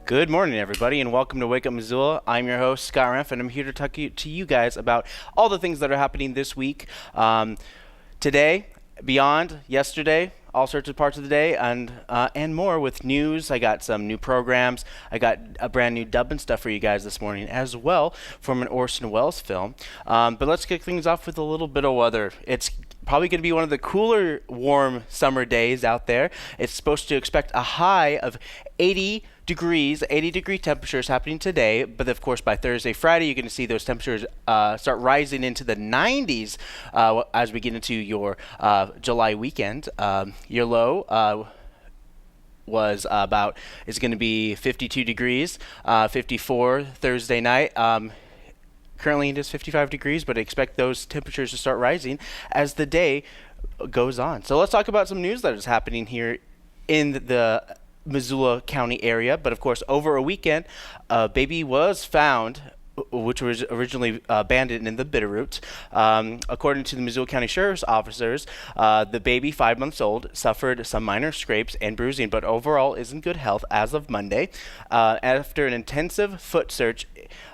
Good morning, everybody, and welcome to Wake Up Missoula. I'm your host, Scott Renf, and I'm here to talk to you guys about all the things that are happening this week. Today, beyond yesterday, all sorts of parts of the day, and more with news. I got some new programs. I got a brand new Dubbin Stuff for you guys this morning as well from an Orsen Wells film. But let's kick things off with a little bit of weather. It's probably going to be one of the cooler, warm summer days out there. It's supposed to expect a high of 80 degree temperatures happening today, but of course by Thursday, Friday, you're going to see those temperatures start rising into the 90s as we get into your July weekend. Your low is going to be 52 degrees, 54 Thursday night. Currently it is 55 degrees, but I expect those temperatures to start rising as the day goes on. So let's talk about some news that is happening here in the Missoula County area. But of course, over a weekend, a baby was found, which was originally abandoned in the Bitterroot. According to the Missoula County Sheriff's officers, the baby, 5 months old, suffered some minor scrapes and bruising, but overall is in good health as of Monday. After an intensive foot search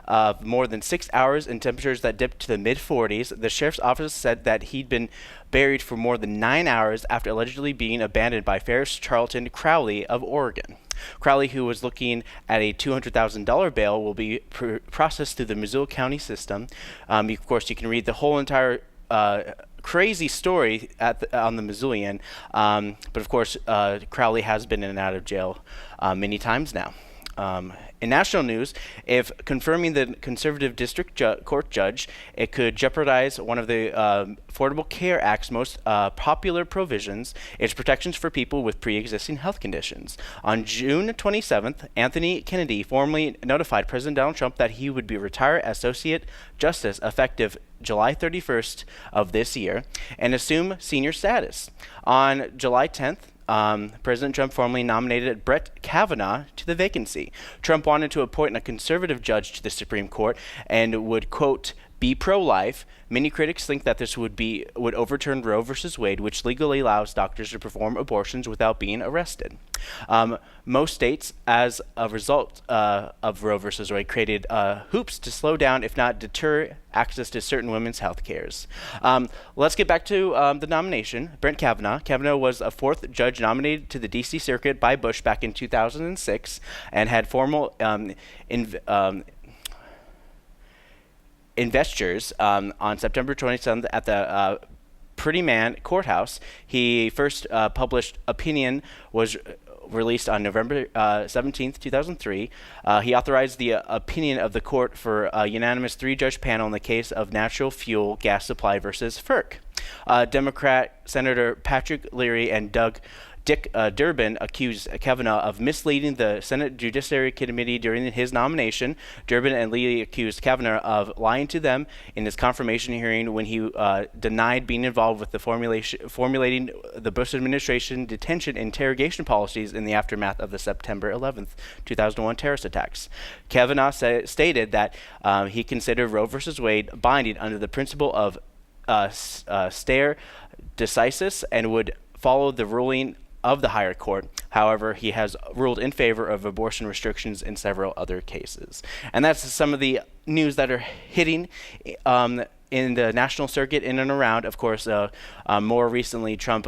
of more than 6 hours and temperatures that dipped to the mid-40s, the Sheriff's office said that he'd been buried for more than 9 hours after allegedly being abandoned by Ferris Charlton Crowley of Oregon. Crowley, who was looking at a $200,000 bail, will be processed through the Missoula County system. Of course, you can read the whole entire crazy story on the Missoulian, but of course, Crowley has been in and out of jail many times now. In national news, if confirming the conservative district court judge, it could jeopardize one of the Affordable Care Act's most popular provisions, its protections for people with pre-existing health conditions. On June 27th, Anthony Kennedy formally notified President Donald Trump that he would be retired as Associate Justice effective July 31st of this year and assume senior status. On July 10th, President Trump formally nominated Brett Kavanaugh to the vacancy. Trump wanted to appoint a conservative judge to the Supreme Court and would, quote, be pro-life. Many critics think that this would overturn Roe v. Wade, which legally allows doctors to perform abortions without being arrested. Most states, as a result of Roe v. Wade, created hoops to slow down, if not deter, access to certain women's health cares. Let's get back to the nomination. Brett Kavanaugh. Kavanaugh was a fourth judge nominated to the D.C. Circuit by Bush back in 2006 and had formal investures on September 27th at the Pretty Man Courthouse. He first published opinion was released on November 17th, 2003. He authorized the opinion of the court for a unanimous three-judge panel in the case of natural fuel gas supply versus FERC. Democrat Senator Patrick Leahy and Dick Durbin accused Kavanaugh of misleading the Senate Judiciary Committee during his nomination. Durbin and Leahy accused Kavanaugh of lying to them in his confirmation hearing when he denied being involved with the formulating the Bush administration detention and interrogation policies in the aftermath of the September 11th, 2001 terrorist attacks. Kavanaugh stated that he considered Roe v. Wade binding under the principle of stare decisis and would follow the ruling of the higher court. However, he has ruled in favor of abortion restrictions in several other cases. And that's some of the news that are hitting in the national circuit in and around. Of course, more recently, Trump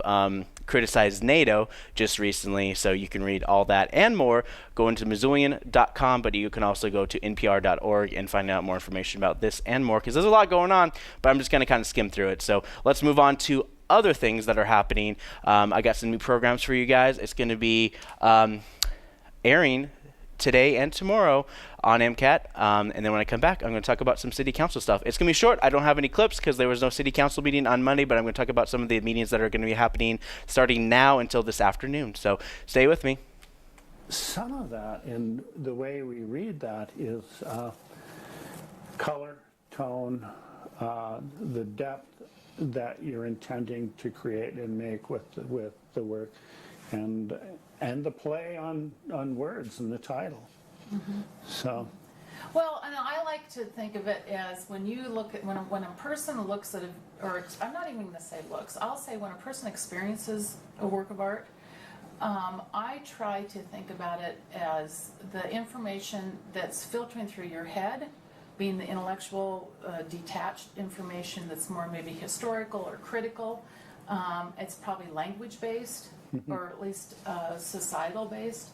criticized NATO just recently, so you can read all that and more. Go into Missoulian.com, but you can also go to npr.org and find out more information about this and more, because there's a lot going on, but I'm just going to kind of skim through it. So let's move on to other things that are happening. I got some new programs for you guys. It's going to be airing today and tomorrow on MCAT, and then when I come back, I'm going to talk about some city council stuff. It's going to be short. I don't have any clips because there was no city council meeting on Monday, but I'm going to talk about some of the meetings that are going to be happening starting now until this afternoon. So stay with me. Some of that, in the way we read that, is color, tone, the depth that you're intending to create and make with the work, and the play on words in the title. Mm-hmm. So, well, and I like to think of it as when you look at when a person looks at I'm not even going to say looks. I'll say when a person experiences a work of art, I try to think about it as the information that's filtering through your head, being the intellectual, detached information that's more maybe historical or critical. It's probably language-based, or at least societal-based.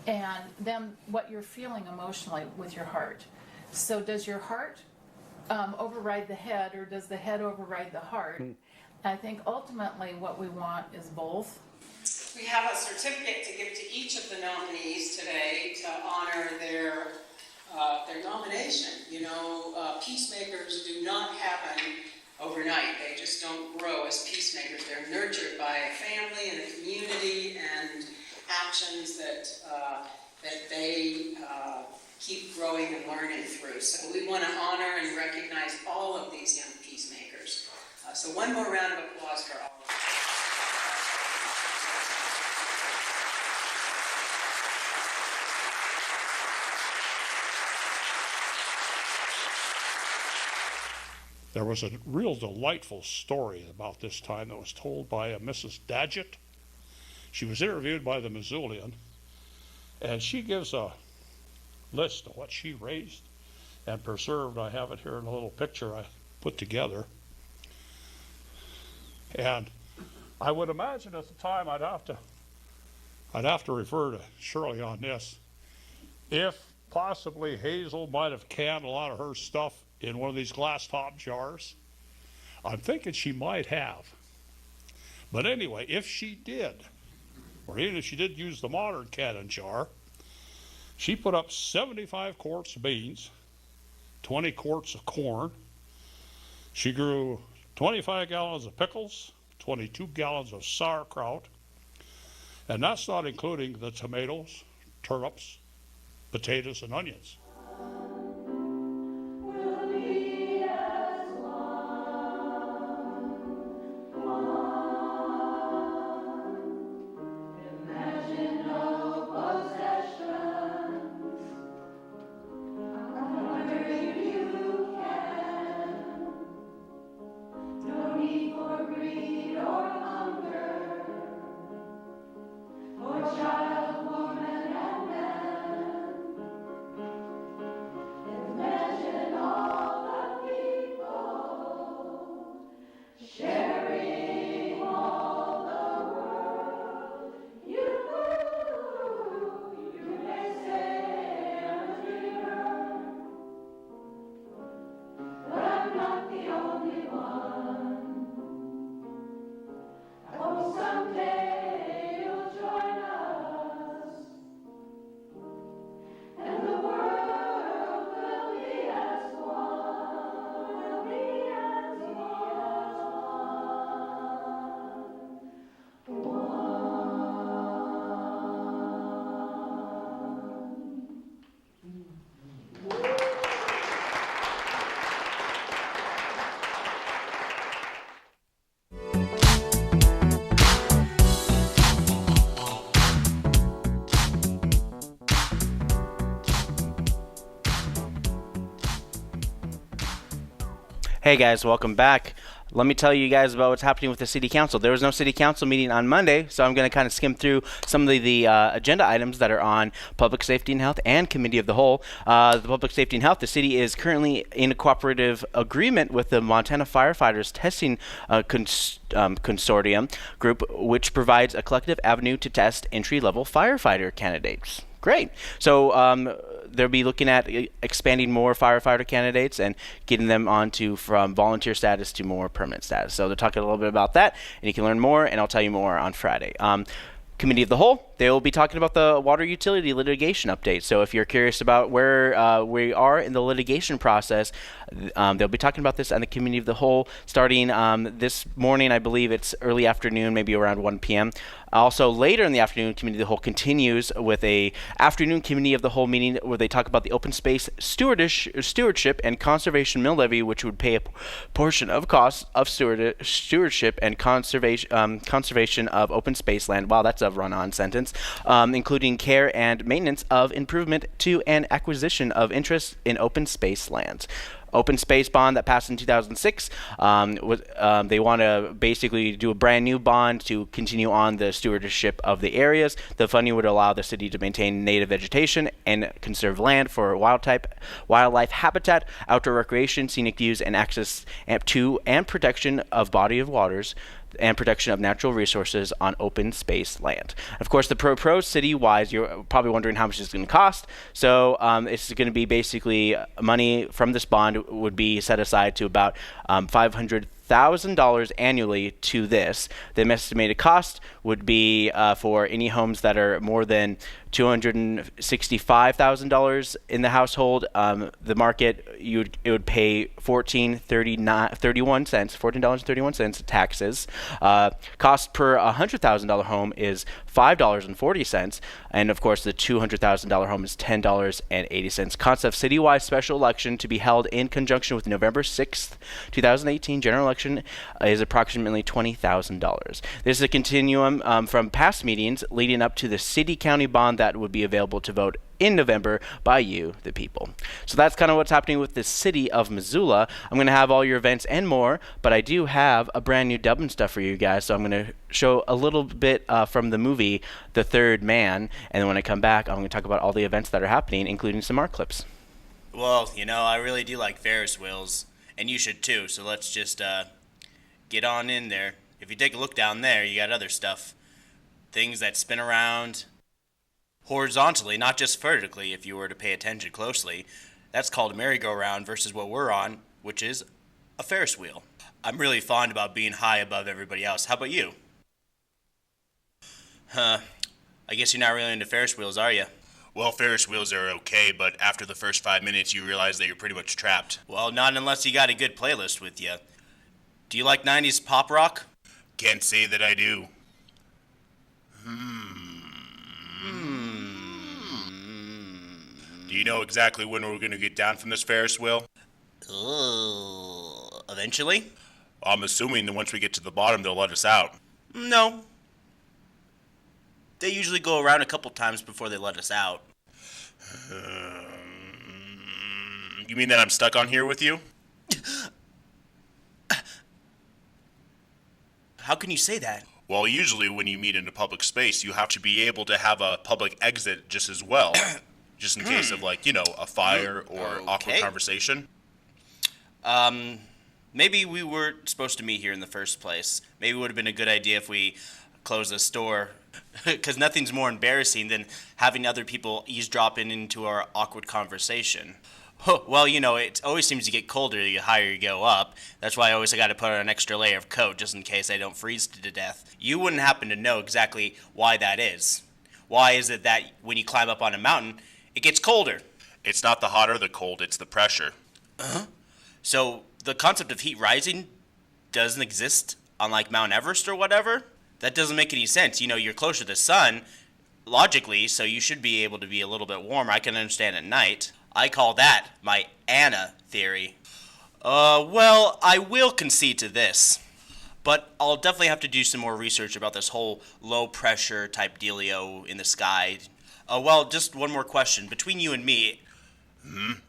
And then what you're feeling emotionally with your heart. So does your heart override the head, or does the head override the heart? I think ultimately what we want is both. We have a certificate to give to each of the nominees today to honor their nomination. You know, peacemakers do not happen overnight. They just don't grow as peacemakers. They're nurtured by a family and a community and actions that they keep growing and learning through. So we want to honor and recognize all of these young peacemakers. So one more round of applause for all of them. There was a real delightful story about this time that was told by a Mrs. Dadgett. She was interviewed by the Missoulian, and she gives a list of what she raised and preserved. I have it here in a little picture I put together. And I would imagine at the time I'd have to refer to Shirley on this. If possibly Hazel might have canned a lot of her stuff in one of these glass top jars, I'm thinking she might have. But anyway, if she did, or even if she did use the modern canning jar, she put up 75 quarts of beans, 20 quarts of corn. She grew 25 gallons of pickles, 22 gallons of sauerkraut, and that's not including the tomatoes, turnips, potatoes, and onions. Hey guys, welcome back. Let me tell you guys about what's happening with the City Council. There was no City Council meeting on Monday, so I'm going to kind of skim through some of the agenda items that are on Public Safety and Health and Committee of the Whole. The Public Safety and Health, the city is currently in a cooperative agreement with the Montana Firefighters Testing Consortium group, which provides a collective avenue to test entry-level firefighter candidates. Great. So they'll be looking at expanding more firefighter candidates and getting them onto from volunteer status to more permanent status. So they're talking a little bit about that, and you can learn more, and I'll tell you more on Friday. Committee of the Whole, they will be talking about the water utility litigation update. So if you're curious about where we are in the litigation process, they'll be talking about this on the Committee of the Whole starting this morning. I believe it's early afternoon, maybe around 1 p.m. Also later in the afternoon, Committee of the Whole continues with a afternoon Committee of the Whole meeting where they talk about the open space stewardship and conservation mill levy, which would pay a portion of costs of stewardship and conservation of open space land. Wow, that's a run-on sentence. Including care and maintenance of improvement to and acquisition of interest in open space lands. open space bond that passed in 2006. They want to basically do a brand new bond to continue on the stewardship of the areas. The funding would allow the city to maintain native vegetation and conserve land for wildlife habitat, outdoor recreation, scenic views, and access to and protection of body of waters and protection of natural resources on open space land. Of course, the pros city-wise, you're probably wondering how much it's going to cost. So it's going to be basically money from this bond would be set aside to about $500,000 annually to this. The estimated cost would be for any homes that are more than $265,000 in the household. The market, it would pay $14.31 taxes. Cost per $100,000 home is $5.40, and of course the $200,000 home is $10.80. Concept of citywide special election to be held in conjunction with November 6th, 2018 general election is approximately $20,000. This is a continuum from past meetings leading up to the city-county bond that would be available to vote in November by you, the people. So that's kind of what's happening with the city of Missoula. I'm going to have all your events and more, but I do have a brand new Dubbin Stuff for you guys, so I'm going to show a little bit from the movie The Third Man, and then when I come back, I'm going to talk about all the events that are happening, including some art clips. Well, I really do like Ferris wheels, and you should too, so let's just get on in there. If you take a look down there, you got other stuff. Things that spin around horizontally, not just vertically, if you were to pay attention closely. That's called a merry-go-round versus what we're on, which is a Ferris wheel. I'm really fond about being high above everybody else. How about you? I guess you're not really into Ferris wheels, are you? Well, Ferris wheels are okay, but after the first 5 minutes, you realize that you're pretty much trapped. Well, not unless you got a good playlist with you. Do you like 90s pop rock? Can't say that I do. Do you know exactly when we're going to get down from this Ferris wheel? Eventually? I'm assuming that once we get to the bottom, they'll let us out. No. They usually go around a couple times before they let us out. You mean that I'm stuck on here with you? How can you say that? Well, usually when you meet in a public space, you have to be able to have a public exit just as well. Just in case of, a fire or awkward conversation. Maybe we weren't supposed to meet here in the first place. Maybe it would have been a good idea if we closed this door. Because nothing's more embarrassing than having other people eavesdrop into our awkward conversation. Well, it always seems to get colder the higher you go up. That's why I always got to put on an extra layer of coat just in case I don't freeze to death. You wouldn't happen to know exactly why that is. Why is it that when you climb up on a mountain, it gets colder? It's not the hot or the cold, it's the pressure. So the concept of heat rising doesn't exist on Mount Everest or whatever? That doesn't make any sense. You're closer to the sun, logically, so you should be able to be a little bit warmer. I can understand at night. I call that my Anna theory. Well, I will concede to this. But I'll definitely have to do some more research about this whole low pressure type dealio in the sky. Well, just one more question. Between you and me,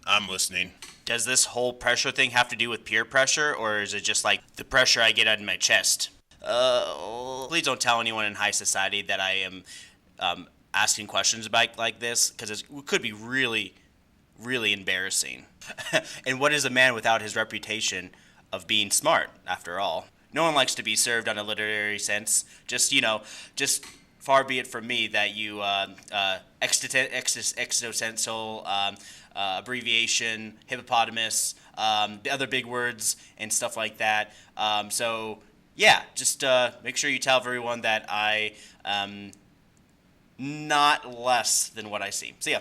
I'm listening. Does this whole pressure thing have to do with peer pressure, or is it just the pressure I get out of my chest? Please don't tell anyone in high society that I am asking questions about like this, because it could be really, really embarrassing. And what is a man without his reputation of being smart, after all? No one likes to be served on a literary sense. Just far be it from me that you existential abbreviation, hippopotamus, other big words and stuff like that. So yeah, just make sure you tell everyone that I am not less than what I seem. See ya.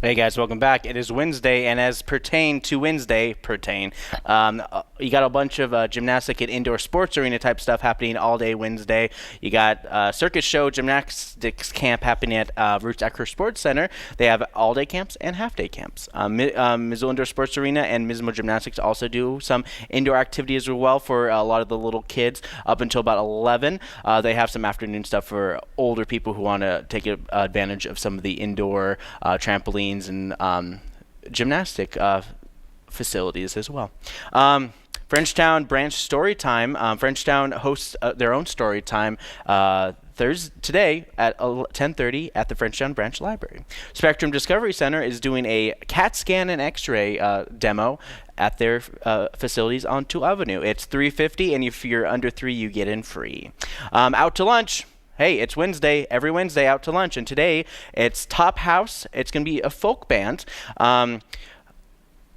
Hey guys, welcome back. It is Wednesday, and as pertain to Wednesday, you got a bunch of gymnastic and indoor sports arena type stuff happening all day Wednesday. You got circus show gymnastics camp happening at Roots Ecker Sports Center. They have all day camps and half day camps. Missoula Indoor Sports Arena and Mismo Gymnastics also do some indoor activities as well for a lot of the little kids up until about 11. They have some afternoon stuff for older people who want to take advantage of some of the indoor trampolines and gymnastic facilities as well. Frenchtown Branch Story Time. Frenchtown hosts their own story time today at 10:30 at the Frenchtown Branch Library. Spectrum Discovery Center is doing a CAT scan and X-ray demo at their facilities on 2 Avenue. It's $3.50, and if you're under 3, you get in free. Out to lunch. Hey, it's Wednesday, every Wednesday out to lunch, and today it's Top House. It's going to be a folk band.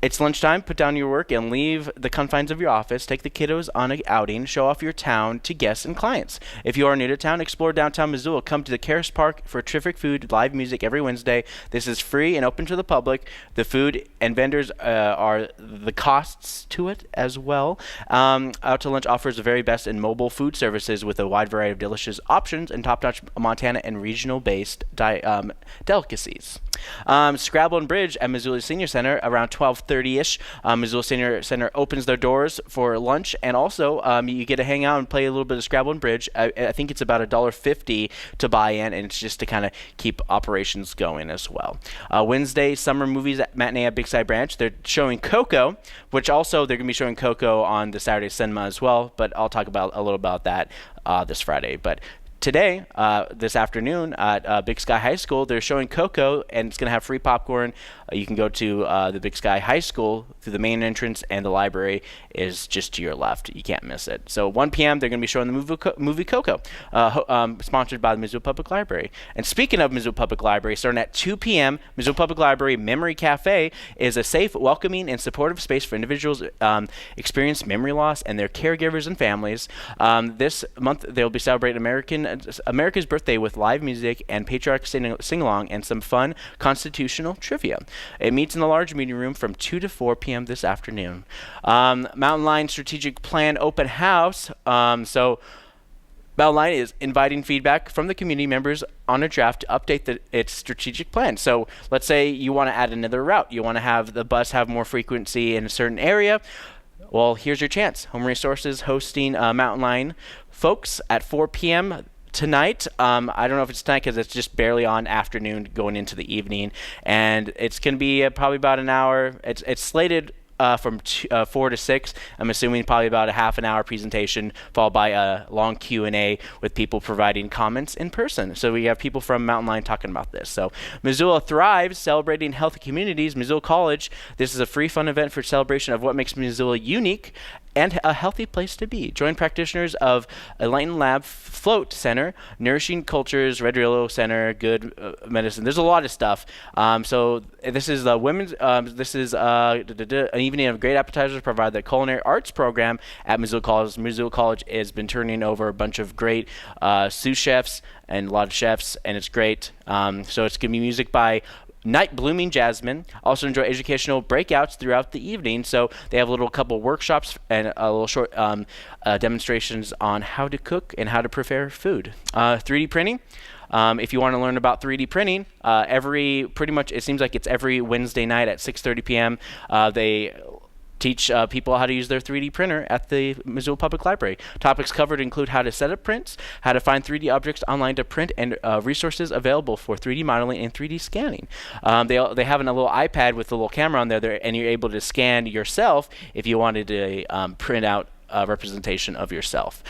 It's lunchtime. Put down your work and leave the confines of your office. Take the kiddos on an outing. Show off your town to guests and clients. If you are new to town, explore downtown Missoula. Come to the Karis Park for terrific food, live music every Wednesday. This is free and open to the public. The food and vendors are the costs to it as well. Out to Lunch offers the very best in mobile food services with a wide variety of delicious options and top-notch Montana and regional-based delicacies. Scrabble and Bridge at Missoula Senior Center around 12:30ish. Missoula Senior Center opens their doors for lunch, and also you get to hang out and play a little bit of Scrabble and Bridge. I think it's about $1.50 to buy in, and it's just to kind of keep operations going as well. Wednesday, summer movies at Matinee at Big Sky Branch. They're showing Coco, which also they're going to be showing Coco on the Saturday cinema as well, but I'll talk about a little about that this Friday. But today, this afternoon at Big Sky High School, they're showing Coco, and it's going to have free popcorn. You can go to the Big Sky High School through the main entrance, and the library is just to your left. You can't miss it. So 1 p.m., they're going to be showing the movie Coco, sponsored by the Missoula Public Library. And speaking of Missoula Public Library, starting at 2 p.m., Missoula Public Library Memory Cafe is a safe, welcoming, and supportive space for individuals experience memory loss and their caregivers and families. This month, they'll be celebrating America's birthday with live music and patriotic sing-along and some fun constitutional trivia. It meets in the large meeting room from 2 to 4 p.m. this afternoon. Mountain Line Strategic Plan Open House. So Mountain Line is inviting feedback from the community members on a draft to update its strategic plan. So let's say you want to add another route. You want to have the bus have more frequency in a certain area. Well, here's your chance. Home Resources hosting Mountain Line folks at 4 p.m. tonight. I don't know if it's tonight because it's just barely on afternoon going into the evening, and it's going to be probably about an hour. It's slated from 4 to 6. I'm assuming probably about a half an hour presentation followed by a long Q&A with people providing comments in person. So we have people from Mountain Line talking about this. So Missoula Thrives, celebrating healthy communities. Missoula College, this is a free fun event for celebration of what makes Missoula unique and a healthy place to be. Join practitioners of Enlightened Lab Float Center, Nourishing Cultures, Red Rillo Center, Good Medicine. There's a lot of stuff. So this is the women's. This is an evening of great appetizers. Provide the culinary arts program at Missoula College. Missoula College has been turning over a bunch of great sous chefs and a lot of chefs, and it's great. So it's gonna be music by Night Blooming Jasmine. Also enjoy educational breakouts throughout the evening. So they have a little couple workshops and a little short demonstrations on how to cook and how to prepare food. 3D printing. If you want to learn about 3D printing, it seems like it's every Wednesday night at 6:30 p.m. They teach people how to use their 3D printer at the Missoula Public Library. Topics covered include how to set up prints, how to find 3D objects online to print, and resources available for 3D modeling and 3D scanning. They have a little iPad with a little camera on there, and you're able to scan yourself if you wanted to print out representation of yourself.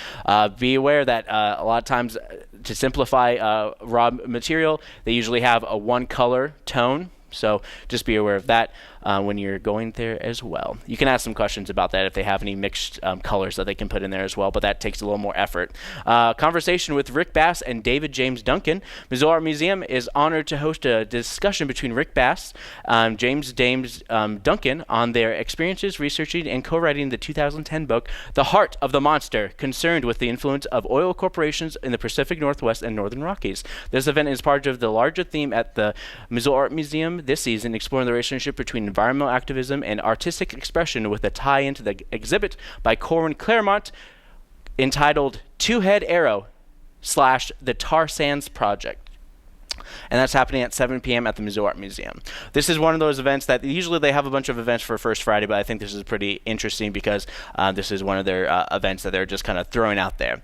Be aware that a lot of times to simplify raw material, they usually have a one color tone. So just be aware of that. when you're going there as well. You can ask some questions about that if they have any mixed colors that they can put in there as well, but that takes a little more effort. Conversation with Rick Bass and David James Duncan. Missoula Art Museum is honored to host a discussion between Rick Bass, James Duncan on their experiences researching and co-writing the 2010 book, The Heart of the Monster, concerned with the influence of oil corporations in the Pacific Northwest and Northern Rockies. This event is part of the larger theme at the Missoula Art Museum this season, exploring the relationship between environmental activism and artistic expression with a tie into the exhibit by Corwin Claremont entitled Two Head Arrow / The Tar Sands Project. And that's happening at 7 p.m. at the Missoula Art Museum. This is one of those events that usually they have a bunch of events for First Friday, but I think this is pretty interesting because this is one of their events that they're just kind of throwing out there.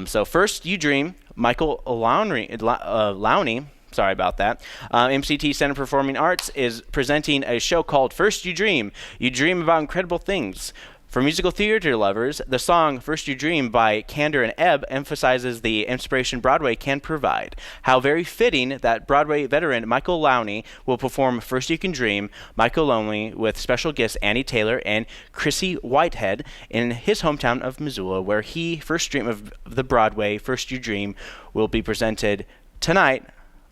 So first, You Dream, Michael Lowney, sorry about that. MCT Center for Performing Arts is presenting a show called First You Dream. You dream about incredible things. For musical theater lovers, the song First You Dream by Candor and Ebb emphasizes the inspiration Broadway can provide. How very fitting that Broadway veteran Michael Lowney will perform First You Can Dream, Michael Lowney with special guests Annie Taylor and Chrissy Whitehead in his hometown of Missoula, where he first dreamed of the Broadway First You Dream will be presented tonight.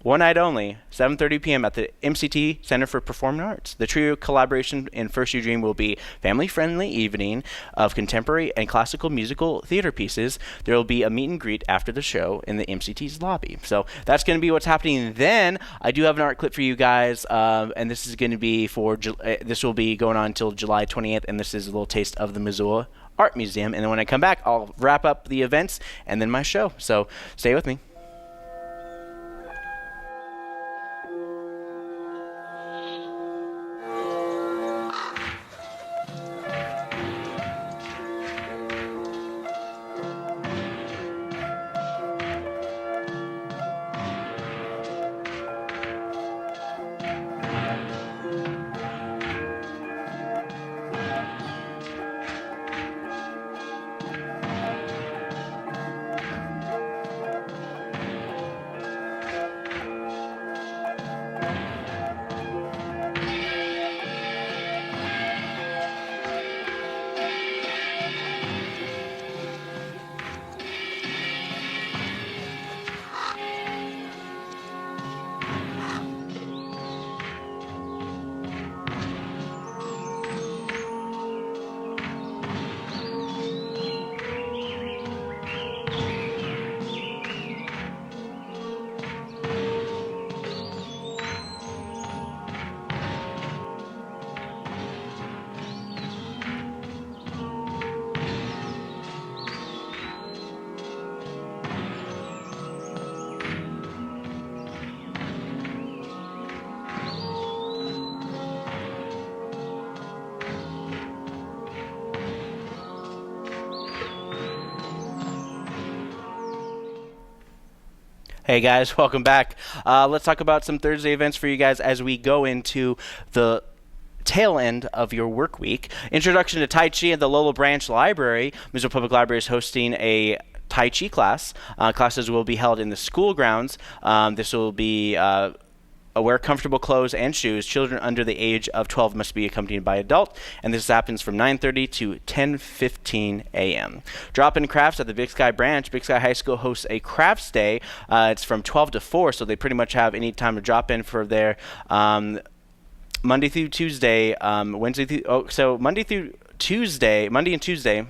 One night only, 7:30 p.m. at the MCT Center for Performing Arts. The trio collaboration in First You Dream will be family-friendly evening of contemporary and classical musical theater pieces. There will be a meet and greet after the show in the MCT's lobby. So that's going to be what's happening then. I do have an art clip for you guys, and this is going to be this will be going on until July 28th, and this is a little taste of the Missoula Art Museum. And then when I come back, I'll wrap up the events and then my show. So stay with me. Hey guys, welcome back. Let's talk about some Thursday events for you guys as we go into the tail end of your work week. Introduction to Tai Chi at the Lolo Branch Library. Missoula Public Library is hosting a Tai Chi class. Classes will be held in the school grounds. This will be wear comfortable clothes and shoes. Children under the age of 12 must be accompanied by adult, and this happens from 9:30 to 10:15 a.m. Drop-in crafts at the Big Sky branch. Big Sky High School hosts a crafts day. It's from 12 to 4, so they pretty much have any time to drop in for their Monday through Tuesday, Monday and Tuesday,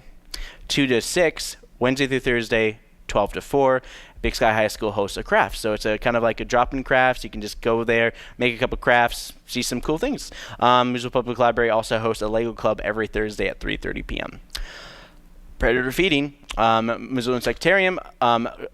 2 to 6, Wednesday through Thursday, 12 to 4. Big Sky High School hosts a craft. So it's a kind of like a drop-in crafts. You can just go there, make a couple crafts, see some cool things. Missoula Public Library also hosts a Lego Club every Thursday at 3:30 p.m. Predator feeding. Missoula Insectarium.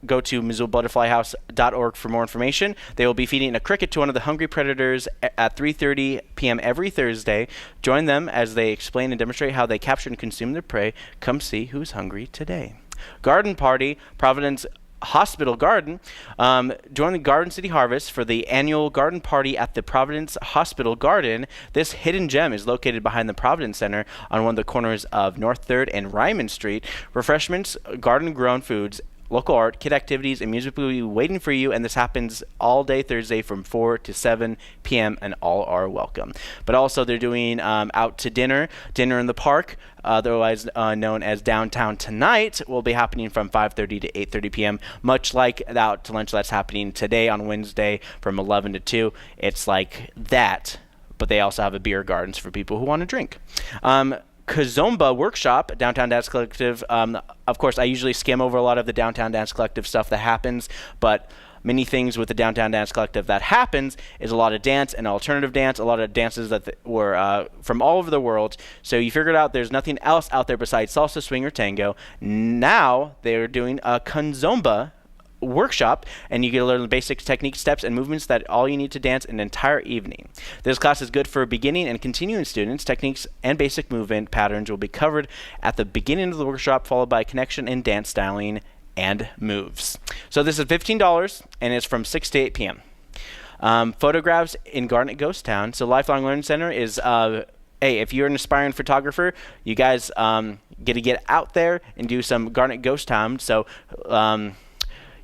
Go to MissoulaButterflyHouse.org for more information. They will be feeding a cricket to one of the hungry predators at 3:30 p.m. every Thursday. Join them as they explain and demonstrate how they capture and consume their prey. Come see who's hungry today. Garden Party. Providence Hospital Garden. Join the Garden City Harvest for the annual garden party at the Providence Hospital Garden. This hidden gem is located behind the Providence Center on one of the corners of North 3rd and Ryman Street. Refreshments, garden-grown foods, local art, kid activities, and music will be waiting for you, and this happens all day Thursday from 4 to 7 p.m., and all are welcome. But also they're doing out to dinner in the park, otherwise known as Downtown Tonight, will be happening from 5:30 to 8:30 p.m., much like the out to lunch that's happening today on Wednesday from 11 to 2. It's like that, but they also have a beer gardens for people who want to drink. Kazomba Workshop, Downtown Dance Collective. Of course, I usually skim over a lot of the Downtown Dance Collective stuff that happens, but many things with the Downtown Dance Collective that happens is a lot of dance and alternative dance, a lot of dances that were from all over the world. So you figured out there's nothing else out there besides salsa, swing, or tango. Now they're doing a Kazomba workshop, and you get to learn the basic techniques, steps, and movements that all you need to dance an entire evening. This class is good for beginning and continuing students. Techniques and basic movement patterns will be covered at the beginning of the workshop, followed by connection and dance styling and moves. So this is $15, and it's from 6 to 8 p.m. Photographs in Garnet Ghost Town. So Lifelong Learning Center is hey, if you're an aspiring photographer, you guys get to get out there and do some Garnet Ghost Town. So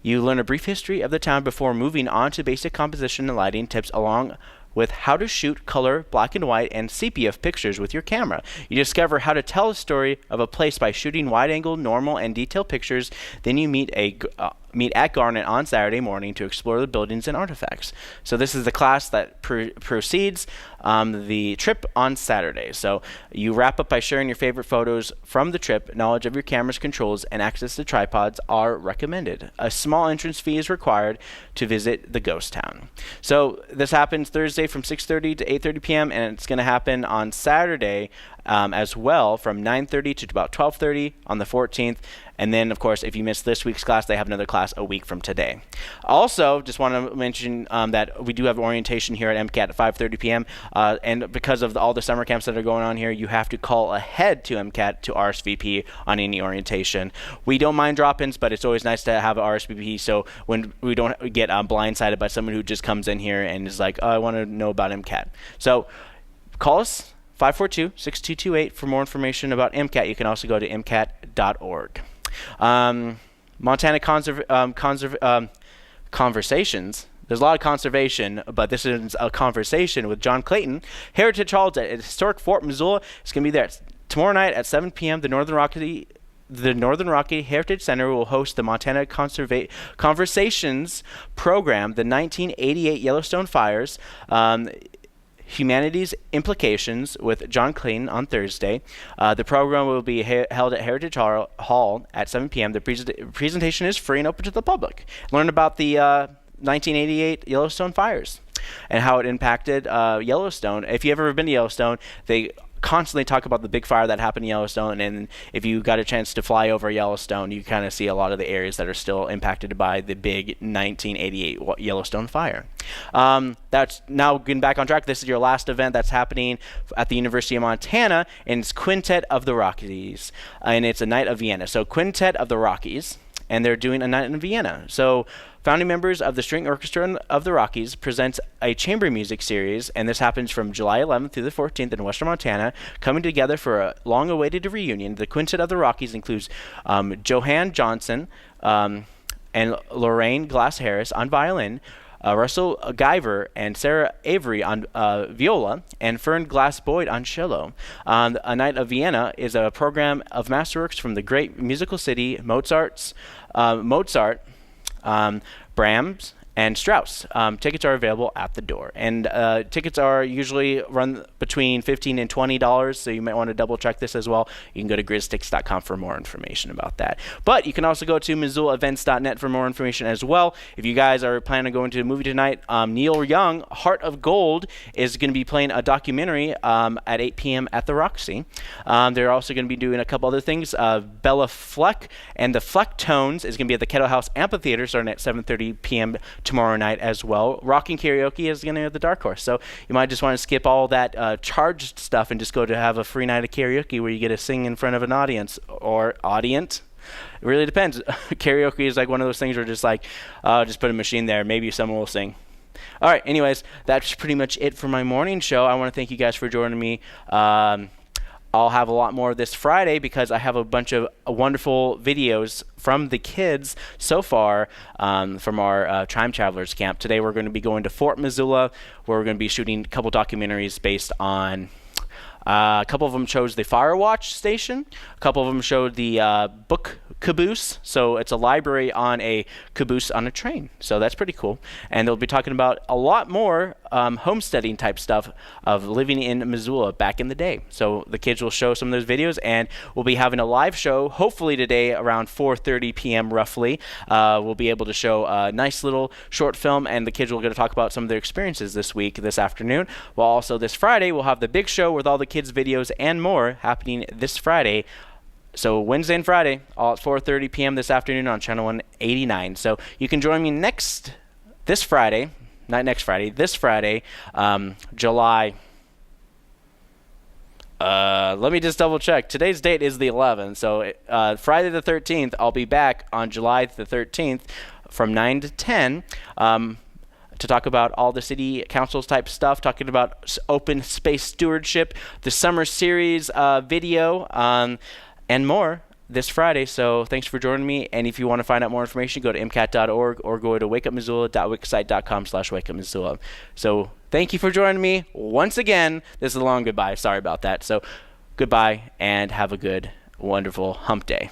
you learn a brief history of the town before moving on to basic composition and lighting tips, along with how to shoot color, black and white, and sepia pictures with your camera. You discover how to tell a story of a place by shooting wide-angle, normal, and detailed pictures. Then you meet at Garnet on Saturday morning to explore the buildings and artifacts. So this is the class that proceeds the trip on Saturday. So you wrap up by sharing your favorite photos from the trip. Knowledge of your camera's controls and access to tripods are recommended. A small entrance fee is required to visit the ghost town. So this happens Thursday from 6:30 to 8:30 p.m. and it's going to happen on Saturday as well from 9:30 to about 12:30 on the 14th. And then, of course, if you missed this week's class, they have another class a week from today. Also, just want to mention that we do have orientation here at MCAT at 5:30 p.m. And because of all the summer camps that are going on here, you have to call ahead to MCAT to RSVP on any orientation. We don't mind drop-ins, but it's always nice to have an RSVP so when we don't get blindsided by someone who just comes in here and is like, oh, I want to know about MCAT. So call us, 542-6228, for more information about MCAT. You can also go to MCAT.org. Montana Conversations. There's a lot of conservation, but this is a conversation with John Clayton. Heritage Hall at historic Fort Missoula. It's going to be there tomorrow night at 7 p.m. The Northern Rocky Heritage Center will host the Montana Conversations program, the 1988 Yellowstone Fires, Humanities Implications with John Clayton on Thursday. The program will be held at Heritage Hall at 7 p.m. The presentation is free and open to the public. Learn about the 1988 Yellowstone fires and how it impacted Yellowstone. If you've ever been to Yellowstone, they constantly talk about the big fire that happened in Yellowstone, and if you got a chance to fly over Yellowstone, you kind of see a lot of the areas that are still impacted by the big 1988 Yellowstone fire. That's now getting back on track. This is your last event that's happening at the University of Montana, and it's Quintet of the Rockies, and it's a night of Vienna. So Quintet of the Rockies, and they're doing a night in Vienna. So founding members of the String Orchestra of the Rockies presents a chamber music series, and this happens from July 11th through the 14th in Western Montana, coming together for a long-awaited reunion. The Quintet of the Rockies includes Johann Johnson and Lorraine Glass Harris on violin, Russell Guyver and Sarah Avery on viola, and Fern Glass Boyd on cello. A Night of Vienna is a program of masterworks from the great musical city Mozart, Brahms, and Strauss. Tickets are available at the door, and tickets are usually run between $15 and $20, so you might want to double check this as well. You can go to grizztix.com for more information about that. But you can also go to MissoulaEvents.net for more information as well. If you guys are planning on going to a movie tonight, Neil Young, Heart of Gold, is going to be playing a documentary at 8 p.m. at the Roxy. They're also going to be doing a couple other things. Bella Fleck and the Flecktones is going to be at the Kettle House Amphitheater starting at 7:30 p.m. tomorrow night as well. Rocking Karaoke is going to be at the Dark Horse. So you might just want to skip all that charged stuff and just go to have a free night of karaoke where you get to sing in front of an audience or audience. It really depends. Karaoke is like one of those things where just like, just put a machine there. Maybe someone will sing. All right. Anyways, that's pretty much it for my morning show. I want to thank you guys for joining me. I'll have a lot more this Friday because I have a bunch of wonderful videos from the kids so far from our Time Travelers camp. Today we're going to be going to Fort Missoula, where we're going to be shooting a couple documentaries based on a couple of them chose the Firewatch station. A couple of them showed the book caboose. So it's a library on a caboose on a train. So that's pretty cool. And they'll be talking about a lot more homesteading type stuff of living in Missoula back in the day. So the kids will show some of those videos, and we'll be having a live show hopefully today around 4:30 p.m. roughly. We'll be able to show a nice little short film, and the kids will get to talk about some of their experiences this afternoon. While also this Friday we'll have the big show with all the kids' videos and more happening this Friday. So Wednesday and Friday, all at 4:30 p.m. this afternoon on Channel 189. So you can join me this Friday, July. Let me just double check. Today's date is the 11th. So Friday the 13th, I'll be back on July the 13th from 9 to 10. To talk about all the city councils type stuff, talking about open space stewardship, the summer series video, and more this Friday. So thanks for joining me. And if you want to find out more information, go to mcat.org or go to wakeupmissoula.wixsite.com/wakeupmissoula. So thank you for joining me once again. This is a long goodbye. Sorry about that. So goodbye and have a good, wonderful hump day.